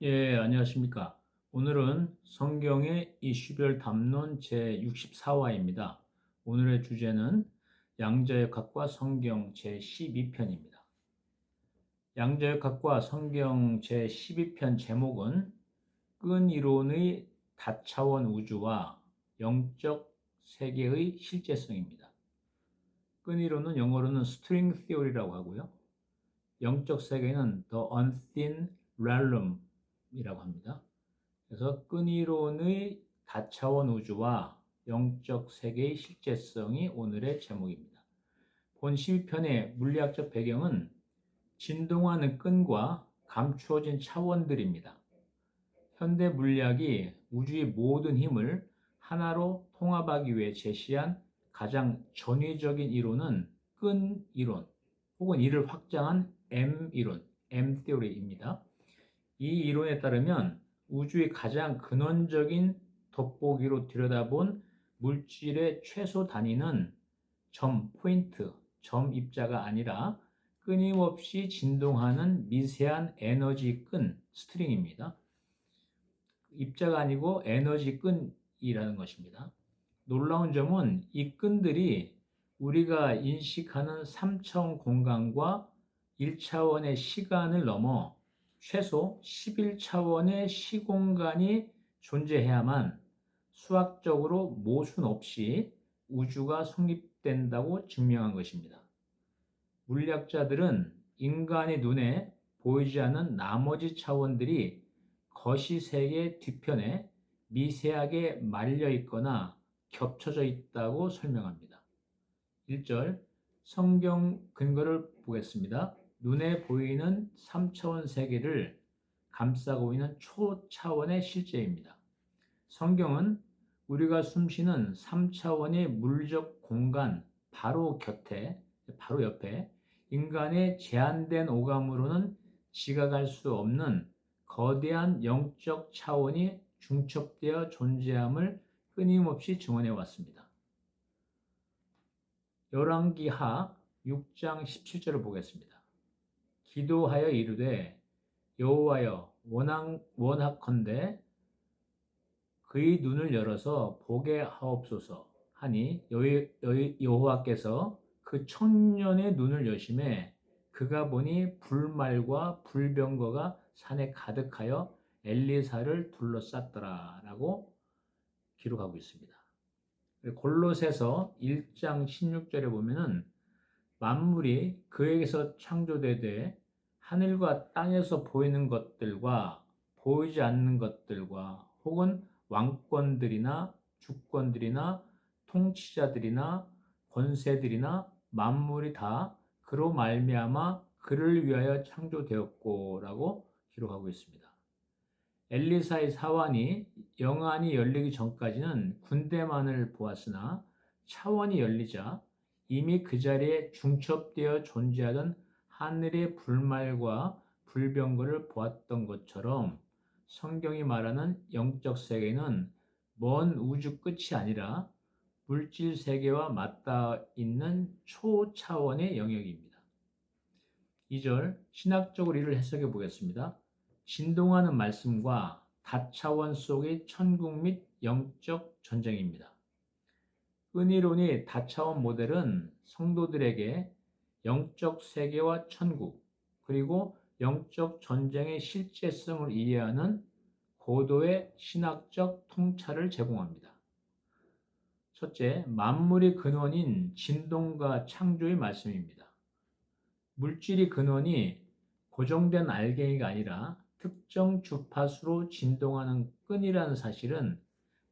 예, 안녕하십니까. 오늘은 성경의 이슈별 담론 제64화입니다. 오늘의 주제는 양자역학과 성경 제12편입니다. 양자역학과 성경 제12편 제목은 끈 이론의 다차원 우주와 영적 세계의 실제성입니다. 끈 이론은 영어로는 스트링 티오리라고 하고요. 영적 세계는 The Unseen Realm이라고 합니다. 그래서 끈이론의 다차원 우주와 영적 세계의 실제성이 오늘의 제목입니다. 본 12편의 물리학적 배경은 진동하는 끈과 감추어진 차원들입니다. 현대 물리학이 우주의 모든 힘을 하나로 통합하기 위해 제시한 가장 전위적인 이론은 끈 이론 혹은 이를 확장한 M 이론, M theory입니다. 이 이론에 따르면 우주의 가장 근원적인 돋보기로 들여다본 물질의 최소 단위는 점, 포인트, 점 입자가 아니라 끊임없이 진동하는 미세한 에너지 끈, 스트링입니다. 입자가 아니고 에너지 끈이라는 것입니다. 놀라운 점은 이 끈들이 우리가 인식하는 3차원 공간과 1차원의 시간을 넘어 최소 11차원의 시공간이 존재해야만 수학적으로 모순 없이 우주가 성립된다고 증명한 것입니다. 물리학자들은 인간의 눈에 보이지 않는 나머지 차원들이 거시세계 뒤편에 미세하게 말려 있거나 겹쳐져 있다고 설명합니다. 1절 성경 근거를 보겠습니다. 눈에 보이는 3차원 세계를 감싸고 있는 초차원의 실제입니다. 성경은 우리가 숨쉬는 3차원의 물적 공간 바로 곁에, 바로 옆에 인간의 제한된 오감으로는 지각할 수 없는 거대한 영적 차원이 중첩되어 존재함을 끊임없이 증언해 왔습니다. 열왕기하 6장 17절을 보겠습니다. 기도하여 이르되 여호와여 원하건대 그의 눈을 열어서 보게 하옵소서 하니 여호와께서 그 청년의 눈을 여심해 그가 보니 불말과 불병거가 산에 가득하여 엘리사를 둘러쌌더라 라고 기록하고 있습니다. 골로새서 1장 16절에 보면은 만물이 그에게서 창조되되 하늘과 땅에서 보이는 것들과 보이지 않는 것들과 혹은 왕권들이나 주권들이나 통치자들이나 권세들이나 만물이 다 그로 말미암아 그를 위하여 창조되었고라고 기록하고 있습니다. 엘리사의 사환이 영안이 열리기 전까지는 군대만을 보았으나 차원이 열리자 이미 그 자리에 중첩되어 존재하던 하늘의 불말과 불병거를 보았던 것처럼 성경이 말하는 영적 세계는 먼 우주 끝이 아니라 물질 세계와 맞닿아 있는 초차원의 영역입니다. 2절 신학적으로 이를 해석해 보겠습니다. 진동하는 말씀과 다차원 속의 천국 및 영적 전쟁입니다. 끈이론의 다차원 모델은 성도들에게 영적 세계와 천국, 그리고 영적 전쟁의 실제성을 이해하는 고도의 신학적 통찰을 제공합니다. 첫째, 만물의 근원인 진동과 창조의 말씀입니다. 물질의 근원이 고정된 알갱이가 아니라 특정 주파수로 진동하는 끈이라는 사실은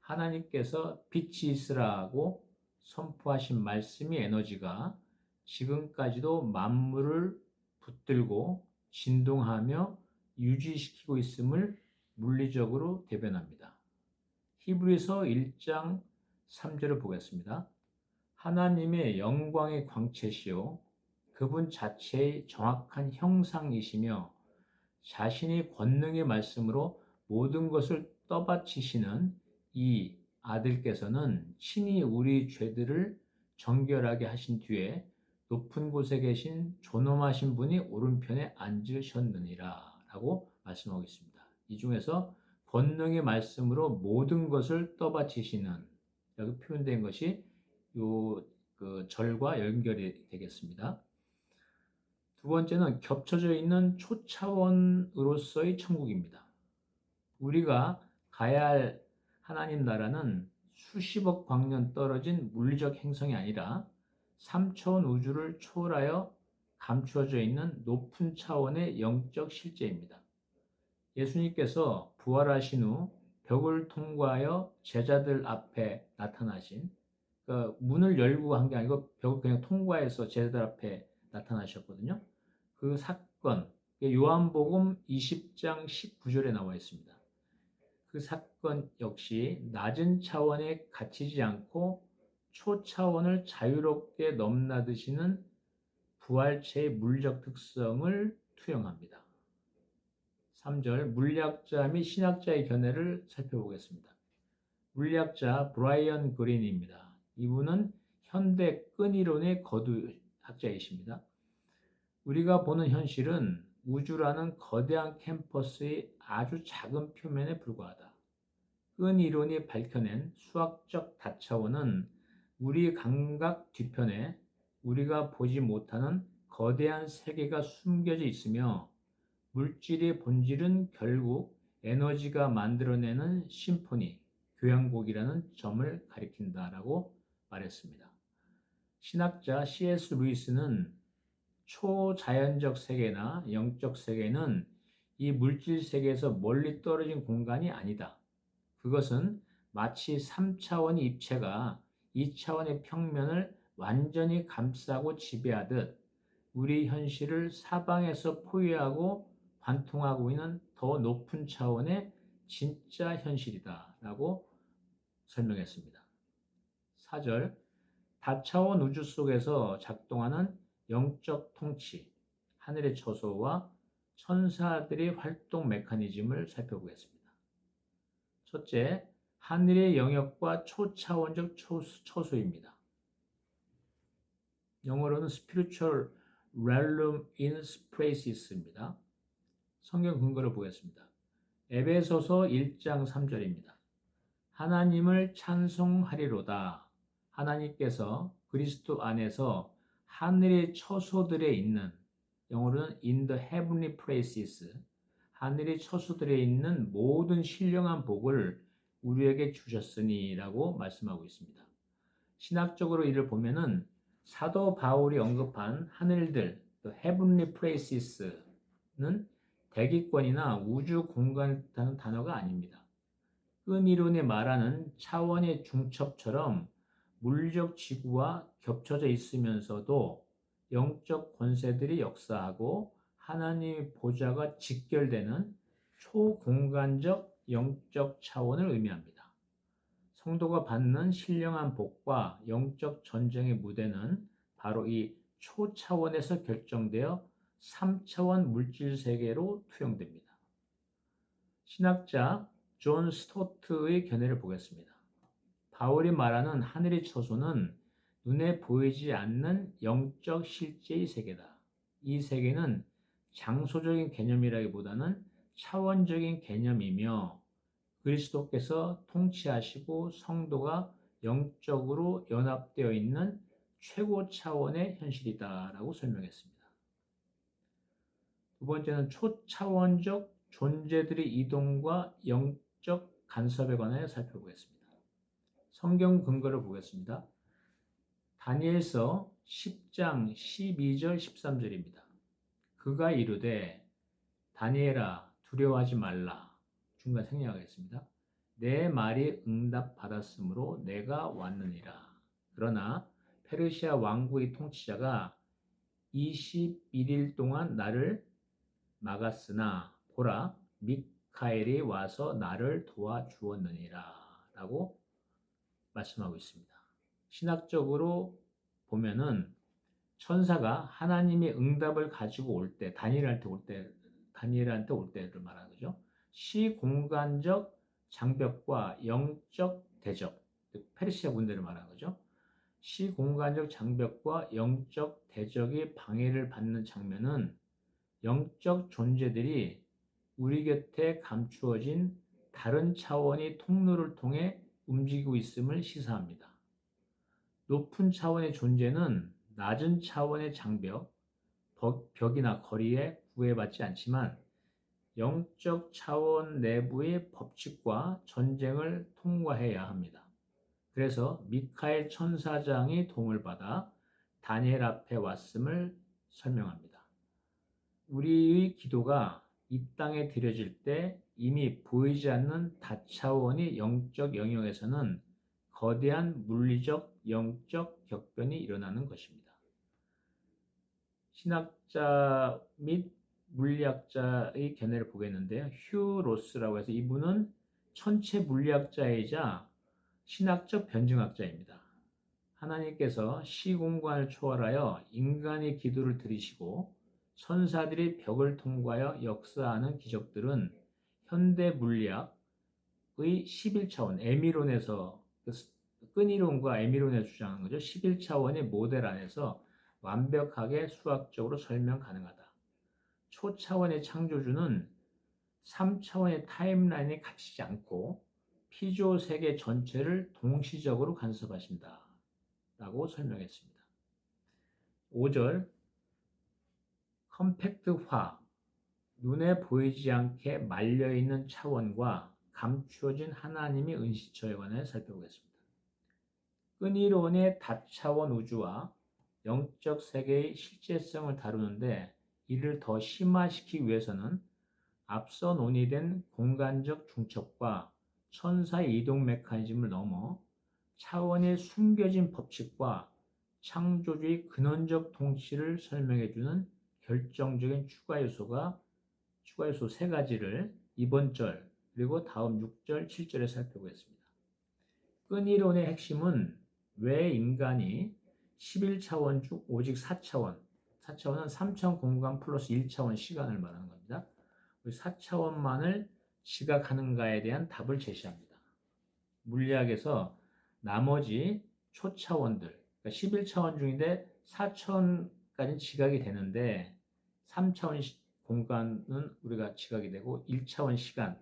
하나님께서 빛이 있으라고 선포하신 말씀의 에너지가 지금까지도 만물을 붙들고 진동하며 유지시키고 있음을 물리적으로 대변합니다. 히브리서 1장 3절을 보겠습니다. 하나님의 영광의 광채시요 그분 자체의 정확한 형상이시며 자신의 권능의 말씀으로 모든 것을 떠받치시는 이 아들께서는 친히 우리 죄들을 정결하게 하신 뒤에 높은 곳에 계신 존엄하신 분이 오른편에 앉으셨느니라 라고 말씀하고 있습니다. 이 중에서 권능의 말씀으로 모든 것을 떠받치시는, 여기 표현된 것이 요 그 절과 연결이 되겠습니다. 두 번째는 겹쳐져 있는 초차원으로서의 천국입니다. 우리가 가야 할 하나님 나라는 수십억 광년 떨어진 물리적 행성이 아니라 3차원 우주를 초월하여 감추어져 있는 높은 차원의 영적 실제입니다. 예수님께서 부활하신 후 벽을 통과하여 제자들 앞에 나타나신, 그러니까 문을 열고 한 게 아니고 벽을 그냥 통과해서 제자들 앞에 나타나셨거든요. 그 사건, 요한복음 20장 19절에 나와 있습니다. 그 사건 역시 낮은 차원에 갇히지 않고 초차원을 자유롭게 넘나드시는 부활체의 물리적 특성을 투영합니다. 3절 물리학자 및 신학자의 견해를 살펴보겠습니다. 물리학자 브라이언 그린입니다. 이분은 현대 끈이론의 거두 학자이십니다. 우리가 보는 현실은 우주라는 거대한 캠퍼스의 아주 작은 표면에 불과하다. 끈이론이 밝혀낸 수학적 다차원은 우리 감각 뒤편에 우리가 보지 못하는 거대한 세계가 숨겨져 있으며 물질의 본질은 결국 에너지가 만들어내는 심포니, 교향곡이라는 점을 가리킨다라고 말했습니다. 신학자 C.S. 루이스는 초자연적 세계나 영적 세계는 이 물질 세계에서 멀리 떨어진 공간이 아니다. 그것은 마치 3차원의 입체가 2차원의 평면을 완전히 감싸고 지배하듯 우리 현실을 사방에서 포위하고 관통하고 있는 더 높은 차원의 진짜 현실이다 라고 설명했습니다. 4절 다차원 우주 속에서 작동하는 영적 통치, 하늘의 처소와 천사들의 활동 메커니즘을 살펴보겠습니다. 첫째, 하늘의 영역과 초차원적 처소입니다. 영어로는 Spiritual Realm in Spaces입니다. 성경 근거를 보겠습니다. 에베소서 1장 3절입니다. 하나님을 찬송하리로다. 하나님께서 그리스도 안에서 하늘의 처소들에 있는, 영어로는 in the heavenly places, 하늘의 처소들에 있는 모든 신령한 복을 우리에게 주셨으니 라고 말씀하고 있습니다. 신학적으로 이를 보면은 사도 바울이 언급한 하늘들, heavenly places는 대기권이나 우주 공간이라는 단어가 아닙니다. 끈이론에 말하는 차원의 중첩처럼 물리적 지구와 겹쳐져 있으면서도 영적 권세들이 역사하고 하나님의 보좌가 직결되는 초공간적 영적 차원을 의미합니다. 성도가 받는 신령한 복과 영적 전쟁의 무대는 바로 이 초차원에서 결정되어 3차원 물질 세계로 투영됩니다. 신학자 존 스토트의 견해를 보겠습니다. 바울이 말하는 하늘의 처소는 눈에 보이지 않는 영적 실제의 세계다. 이 세계는 장소적인 개념이라기보다는 차원적인 개념이며 그리스도께서 통치하시고 성도가 영적으로 연합되어 있는 최고 차원의 현실이다라고 설명했습니다. 두 번째는 초차원적 존재들의 이동과 영적 간섭에 관하여 살펴보겠습니다. 성경 근거를 보겠습니다. 다니엘서 10장 12절 13절입니다. 그가 이르되 다니엘아 두려워하지 말라. 중간 생략하겠습니다. 내 말이 응답받았으므로 내가 왔느니라. 그러나 페르시아 왕국의 통치자가 21일 동안 나를 막았으나 보라 미카엘이 와서 나를 도와주었느니라 라고 말씀하고 있습니다. 신학적으로 보면은 천사가 하나님의 응답을 가지고 올 때, 다니엘한테 올 때를 말하는 거죠. 시공간적 장벽과 영적 대적, 페르시아 군대를 말하는 거죠. 시공간적 장벽과 영적 대적의 방해를 받는 장면은 영적 존재들이 우리 곁에 감추어진 다른 차원의 통로를 통해 움직이고 있음을 시사합니다. 높은 차원의 존재는 낮은 차원의 장벽, 벽이나 거리에 구애받지 않지만 영적 차원 내부의 법칙과 전쟁을 통과해야 합니다. 그래서 미카엘 천사장이 도움을 받아 다니엘 앞에 왔음을 설명합니다. 우리의 기도가 이 땅에 드려질 때 이미 보이지 않는 다차원의 영적 영역에서는 거대한 물리적, 영적 격변이 일어나는 것입니다. 신학자 및 물리학자의 견해를 보겠는데요. 휴 로스라고 해서 이분은 천체 물리학자이자 신학적 변증학자입니다. 하나님께서 시공간을 초월하여 인간의 기도를 들으시고 천사들이 벽을 통과하여 역사하는 기적들은 현대 물리학의 11차원 에미론에서 끈이론과 에미론에서 주장하는 거죠. 11차원의 모델 안에서 완벽하게 수학적으로 설명 가능하다. 초차원의 창조주는 3차원의 타임라인에 갇히지 않고 피조 세계 전체를 동시적으로 간섭하신다. 라고 설명했습니다. 5절 컴팩트화, 눈에 보이지 않게 말려있는 차원과 감추어진 하나님의 은시처에 관해 살펴보겠습니다. 끈이론의 다차원 우주와 영적 세계의 실제성을 다루는데 이를 더 심화시키기 위해서는 앞서 논의된 공간적 중첩과 천사의 이동 메커니즘을 넘어 차원의 숨겨진 법칙과 창조주의 근원적 통치를 설명해주는 결정적인 추가 요소 세 가지를 이번 절 그리고 다음 6절, 7절에 살펴보겠습니다. 끈이론의 핵심은 왜 인간이 11차원 중 오직 4차원, 4차원은 3차원 공간 플러스 1차원 시간을 말하는 겁니다. 4차원만을 지각하는가에 대한 답을 제시합니다. 물리학에서 나머지 초차원들, 그러니까 11차원 중인데 4차원까지는 지각이 되는데 3차원 공간은 우리가 지각이 되고 1차원 시간,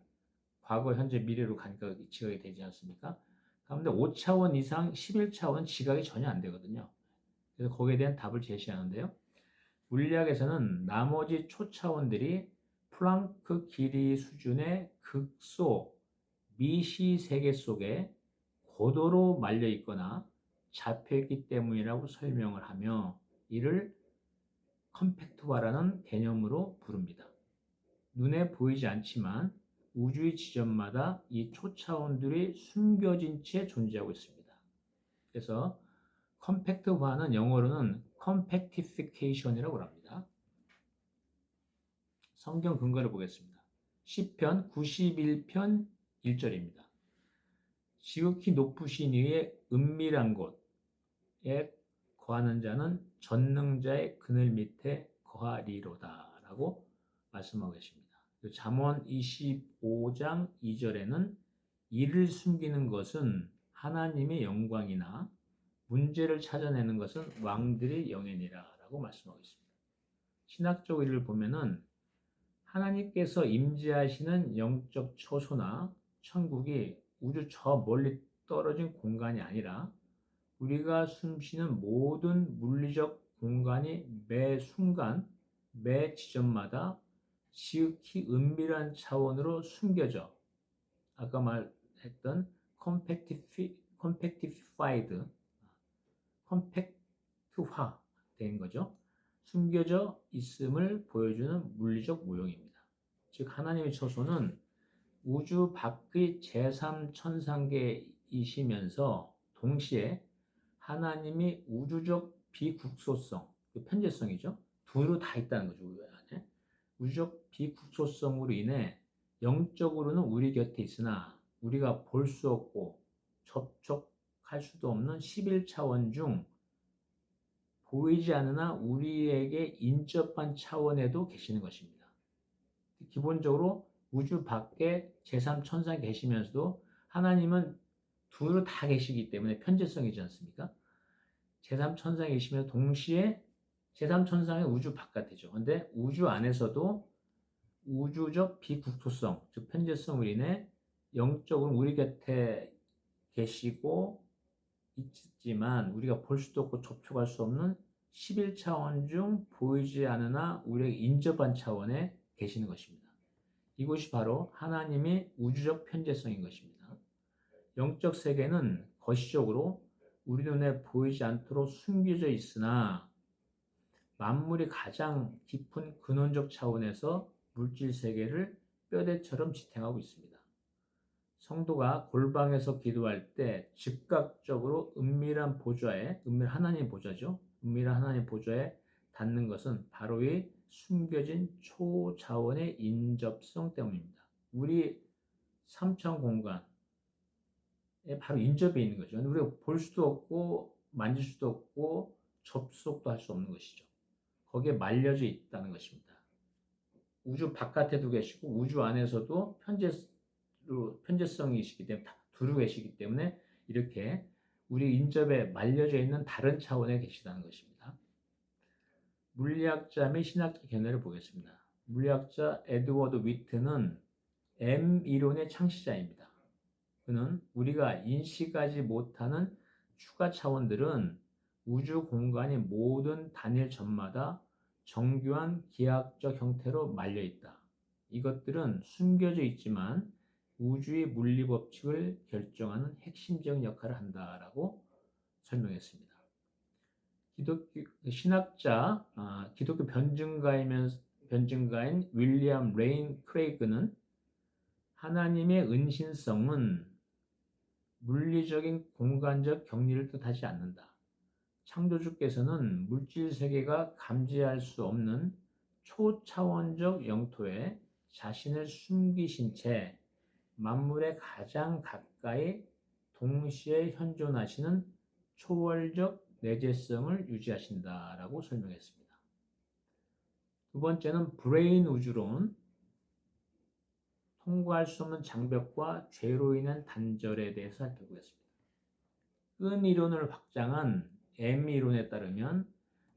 과거, 현재, 미래로 가니까 지각이 되지 않습니까? 그런데 5차원 이상 11차원은 지각이 전혀 안 되거든요. 그래서 거기에 대한 답을 제시하는데요. 물리학에서는 나머지 초차원들이 플랑크 길이 수준의 극소, 미시 세계 속에 고도로 말려 있거나 잡혀 있기 때문이라고 설명을 하며 이를 컴팩트화라는 개념으로 부릅니다. 눈에 보이지 않지만 우주의 지점마다 이 초차원들이 숨겨진 채 존재하고 있습니다. 그래서 컴팩트화는 영어로는 컴팩티피케이션이라고 합니다. 성경 근거를 보겠습니다. 시편 91편 1절입니다. 지극히 높으신 이의 은밀한 곳에 거하는 자는 전능자의 그늘 밑에 거하리로다 라고 말씀하고 계십니다. 잠언 25장 2절에는 이를 숨기는 것은 하나님의 영광이나 문제를 찾아내는 것은 왕들의 영예니라 라고 말씀하고 있습니다. 신학적 의미를 보면은 하나님께서 임재하시는 영적 처소나 천국이 우주 저 멀리 떨어진 공간이 아니라 우리가 숨쉬는 모든 물리적 공간이 매 순간, 매 지점마다 지극히 은밀한 차원으로 숨겨져 아까 말했던 컴팩트화 된 거죠. 숨겨져 있음을 보여주는 물리적 모형입니다. 즉 하나님의 처소는 우주 밖의 제3천상계이시면서 동시에 하나님이 우주적 비국소성, 편재성이죠. 둘로 다 있다는 거죠. 우리 안에. 우주적 비국소성으로 인해 영적으로는 우리 곁에 있으나 우리가 볼 수 없고 접촉할 수도 없는 11차원 중 보이지 않으나 우리에게 인접한 차원에도 계시는 것입니다. 기본적으로 우주 밖에 제3천상에 계시면서도 하나님은 둘로 다 계시기 때문에 편재성이지 않습니까? 제3천상에 계시면 동시에 제3천상의 우주 바깥이죠. 그런데 우주 안에서도 우주적 비국소성, 즉 편재성으로 인해 영적으로 우리 곁에 계시고 있지만 우리가 볼 수도 없고 접촉할 수 없는 11차원 중 보이지 않으나 우리에게 인접한 차원에 계시는 것입니다. 이것이 바로 하나님의 우주적 편재성인 것입니다. 영적 세계는 거시적으로 우리 눈에 보이지 않도록 숨겨져 있으나 만물이 가장 깊은 근원적 차원에서 물질 세계를 뼈대처럼 지탱하고 있습니다. 성도가 골방에서 기도할 때 즉각적으로 은밀한 하나님의 보좌죠. 은밀한 하나님의 보좌에 닿는 것은 바로 이 숨겨진 초자원의 인접성 때문입니다. 우리 3차원 공간에 바로 인접해 있는 거죠. 우리가 볼 수도 없고 만질 수도 없고 접속도 할 수 없는 것이죠. 거기에 말려져 있다는 것입니다. 우주 바깥에도 계시고 우주 안에서도 편재성이시기 때문에 두루 계시기 때문에 이렇게 우리 인접에 말려져 있는 다른 차원에 계시다는 것입니다. 물리학자 및 신학자 견해를 보겠습니다. 물리학자 에드워드 위트는 M 이론의 창시자입니다. 그는 우리가 인식하지 못하는 추가 차원들은 우주 공간의 모든 단일 점마다 정교한 기하학적 형태로 말려 있다. 이것들은 숨겨져 있지만 우주의 물리 법칙을 결정하는 핵심적인 역할을 한다라고 설명했습니다. 기독교 신학자, 기독교 변증가인 윌리엄 레인 크레이그는 하나님의 은신성은 물리적인 공간적 격리를 뜻하지 않는다. 창조주께서는 물질 세계가 감지할 수 없는 초차원적 영토에 자신을 숨기신 채 만물에 가장 가까이 동시에 현존하시는 초월적 내재성을 유지하신다라고 설명했습니다. 두 번째는 브레인 우주론, 통과할 수 없는 장벽과 죄로 인한 단절에 대해서 살펴보겠습니다. 끈 이론을 확장한 M 이론에 따르면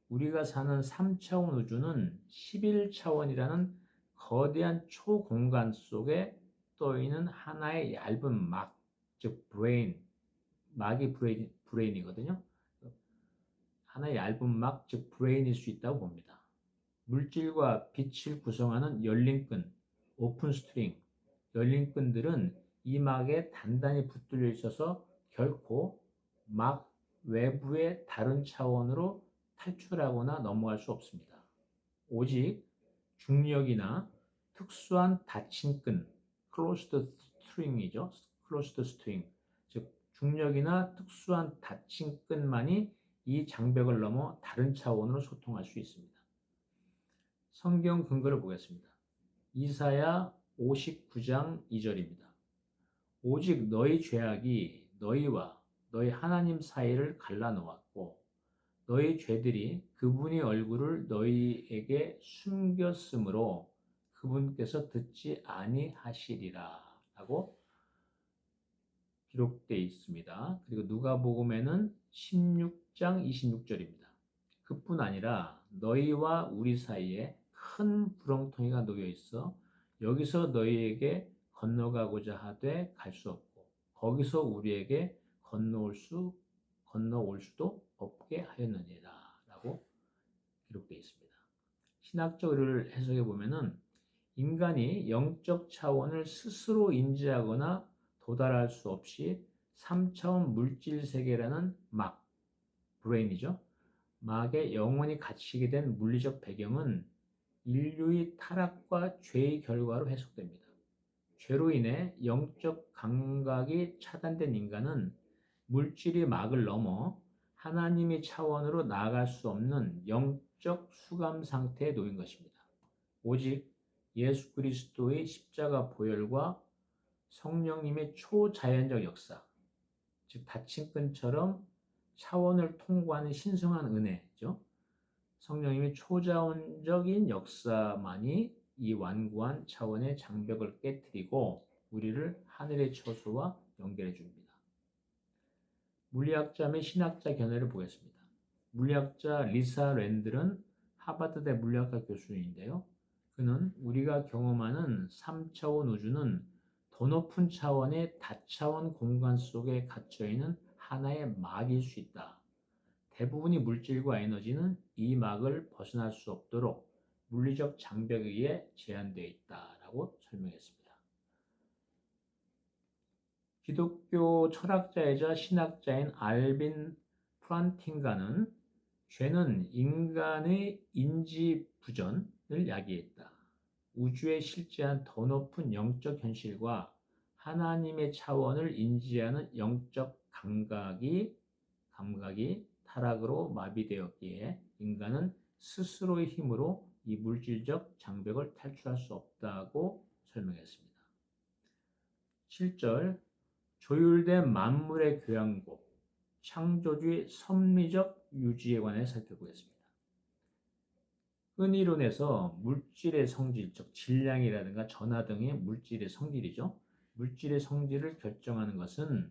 우리가 사는 3차원 우주는 11차원이라는 거대한 초공간 속에 떠있는 하나의 얇은 막, 즉 막이 브레인이거든요. 하나의 얇은 막, 즉 브레인일 수 있다고 봅니다. 물질과 빛을 구성하는 열린 끈, 오픈 스트링, 열린 끈들은 이 막에 단단히 붙들려 있어서 결코 막 외부의 다른 차원으로 탈출하거나 넘어갈 수 없습니다. 오직 중력이나 특수한 닫힌 끈, closed string이죠. closed string, 즉 중력이나 특수한 닫힌 끈만이 이 장벽을 넘어 다른 차원으로 소통할 수 있습니다. 성경 근거를 보겠습니다. 이사야 59장 2절입니다. 오직 너희 죄악이 너희와 너희 하나님 사이를 갈라놓았고 너희 죄들이 그분의 얼굴을 너희에게 숨겼으므로 그분께서 듣지 아니하시리라 라고 기록되어 있습니다. 그리고 누가복음에는 16장 26절입니다. 그뿐 아니라 너희와 우리 사이에 큰 구렁텅이가 놓여 있어 여기서 너희에게 건너가고자 하되 갈 수 없고 거기서 우리에게 건너올 수도 없게 하였느니라 라고 기록되어 있습니다. 신학적 의를 해석해 보면은 인간이 영적 차원을 스스로 인지하거나 도달할 수 없이 3차원 물질 세계라는 막, 브레인이죠. 막에 영원히 갇히게 된 물리적 배경은 인류의 타락과 죄의 결과로 해석됩니다. 죄로 인해 영적 감각이 차단된 인간은 물질의 막을 넘어 하나님의 차원으로 나아갈 수 없는 영적 수감 상태에 놓인 것입니다. 오직 예수 그리스도의 십자가 보혈과 성령님의 초자연적 역사, 즉 닫힌 끈처럼 차원을 통과하는 신성한 은혜죠. 성령님의 초자원적인 역사만이 이 완고한 차원의 장벽을 깨뜨리고 우리를 하늘의 처소와 연결해 줍니다. 물리학자 및 신학자 견해를 보겠습니다. 물리학자 리사 랜들은 하버드대 물리학과 교수인데요. 그는 우리가 경험하는 3차원 우주는 더 높은 차원의 다차원 공간 속에 갇혀있는 하나의 막일 수 있다. 대부분의 물질과 에너지는 이 막을 벗어날 수 없도록 물리적 장벽에 의해 제한되어 있다라고 설명했습니다. 기독교 철학자이자 신학자인 알빈 프란팅가는 죄는 인간의 인지 부전을 야기했다. 우주에 실제한 더 높은 영적 현실과 하나님의 차원을 인지하는 영적 감각이 타락으로 마비되었기에 인간은 스스로의 힘으로 이 물질적 장벽을 탈출할 수 없다고 설명했습니다. 7절 조율된 만물의 교양곡, 창조주의 섭리적 유지에 관해 살펴보겠습니다. 끈이론에서 물질의 성질, 즉 질량이라든가 전하 등의 물질의 성질이죠. 물질의 성질을 결정하는 것은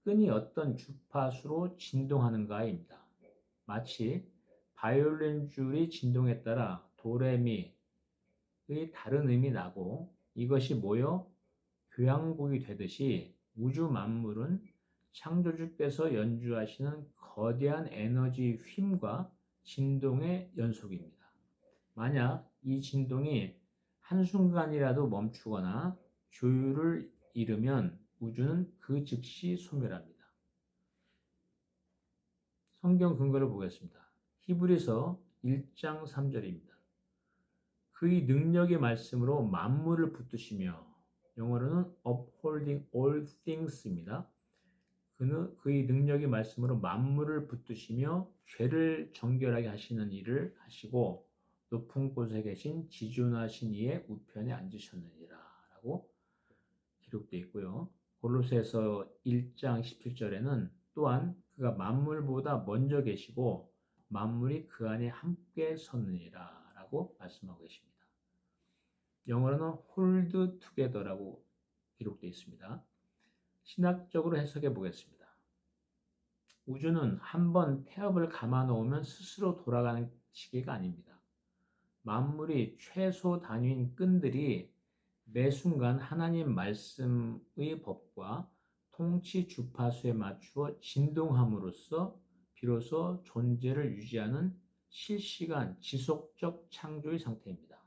끈이 어떤 주파수로 진동하는가입니다. 마치 바이올린 줄이 진동에 따라 도레미의 다른 음이 나고 이것이 모여 교향곡이 되듯이 우주 만물은 창조주께서 연주하시는 거대한 에너지 힘과 진동의 연속입니다. 만약 이 진동이 한순간이라도 멈추거나 조율을 잃으면 우주는 그 즉시 소멸합니다. 성경 근거를 보겠습니다. 히브리서 1장 3절입니다. 그의 능력의 말씀으로 만물을 붙드시며, 영어로는 upholding all things입니다. 그의 능력의 말씀으로 만물을 붙드시며 죄를 정결하게 하시는 일을 하시고 높은 곳에 계신 지존하신 이의 우편에 앉으셨느니라 라고 기록되어 있고요. 골로새서 1장 17절에는 또한 그가 만물보다 먼저 계시고 만물이 그 안에 함께 섰느니라 라고 말씀하고 계십니다. 영어로는 hold together라고 기록되어 있습니다. 신학적으로 해석해 보겠습니다. 우주는 한번 태엽을 감아 놓으면 스스로 돌아가는 시계가 아닙니다. 만물이 최소 단위인 끈들이 매 순간 하나님 말씀의 법과 통치 주파수에 맞추어 진동함으로써 비로소 존재를 유지하는 실시간 지속적 창조의 상태입니다.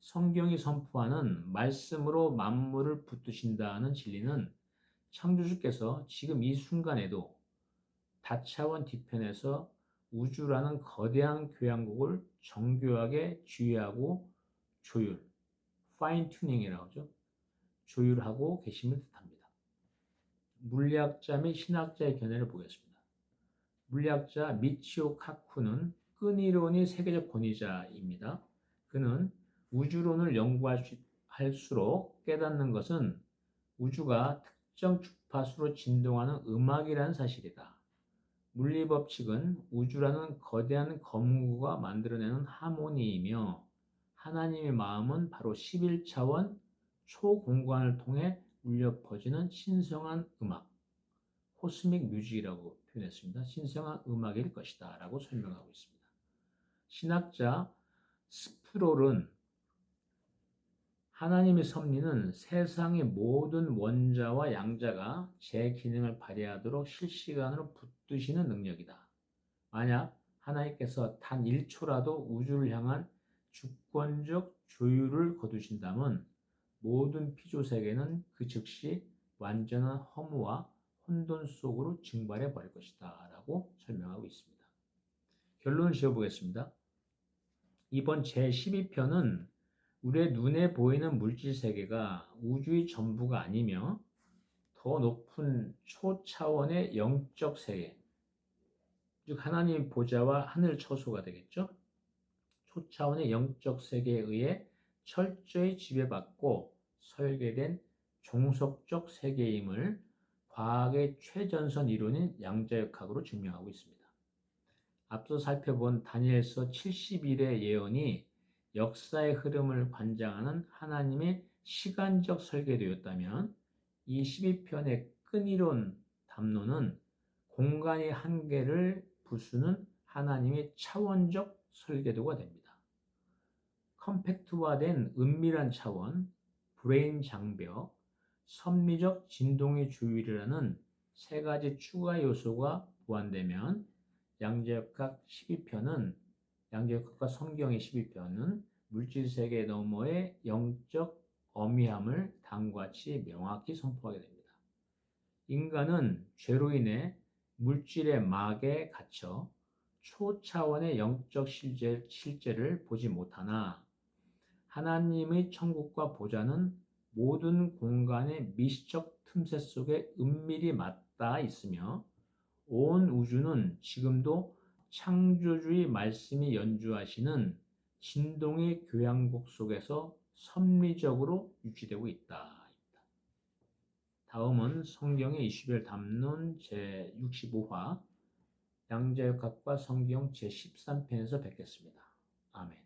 성경이 선포하는 말씀으로 만물을 붙드신다는 진리는 창조주께서 지금 이 순간에도 다차원 뒤편에서 우주라는 거대한 교향곡을 정교하게 주의하고 조율, 파인 튜닝이라고 하죠. 조율하고 계심을 뜻합니다. 물리학자 및 신학자의 견해를 보겠습니다. 물리학자 미치오 카쿠는 끈이론이 세계적 권위자입니다. 그는 우주론을 연구할수록 깨닫는 것은 우주가 특정 주파수로 진동하는 음악이라는 사실이다. 물리법칙은 우주라는 거대한 검구가 만들어내는 하모니이며 하나님의 마음은 바로 11차원 초공간을 통해 울려 퍼지는 신성한 음악, 코스믹 뮤직이라고 표현했습니다. 신성한 음악일 것이다 라고 설명하고 있습니다. 신학자 스프롤은 하나님의 섭리는 세상의 모든 원자와 양자가 제 기능을 발휘하도록 실시간으로 붙드시는 능력이다. 만약 하나님께서 단 1초라도 우주를 향한 주권적 조율을 거두신다면 모든 피조세계는 그 즉시 완전한 허무와 혼돈 속으로 증발해 버릴 것이다 라고 설명하고 있습니다. 결론을 지어보겠습니다. 이번 제12편은 우리의 눈에 보이는 물질 세계가 우주의 전부가 아니며 더 높은 초차원의 영적 세계, 즉 하나님의 보좌와 하늘 처소가 되겠죠. 초차원의 영적 세계에 의해 철저히 지배받고 설계된 종속적 세계임을 과학의 최전선 이론인 양자역학으로 증명하고 있습니다. 앞서 살펴본 다니엘서 70일의 예언이 역사의 흐름을 관장하는 하나님의 시간적 설계되었다면 이 12편의 끈이론 담론은 공간의 한계를 부수는 하나님의 차원적 설계도가 됩니다. 컴팩트화된 은밀한 차원, 브레인 장벽, 섭리적 진동의 주의라는 세 가지 추가 요소가 보완되면 양자역학과 성경의 12편은 물질세계 너머의 영적 어미함을 다음과 같이 명확히 선포하게 됩니다. 인간은 죄로 인해 물질의 막에 갇혀 초차원의 영적 실제를 보지 못하나 하나님의 천국과 보좌는 모든 공간의 미시적 틈새 속에 은밀히 맞닿아 있으며 온 우주는 지금도 창조주의 말씀이 연주하시는 진동의 교향곡 속에서 섭리적으로 유지되고 있다. 다음은 성경의 이슈별 담론 제65화 양자역학과 성경 제13편에서 뵙겠습니다. 아멘.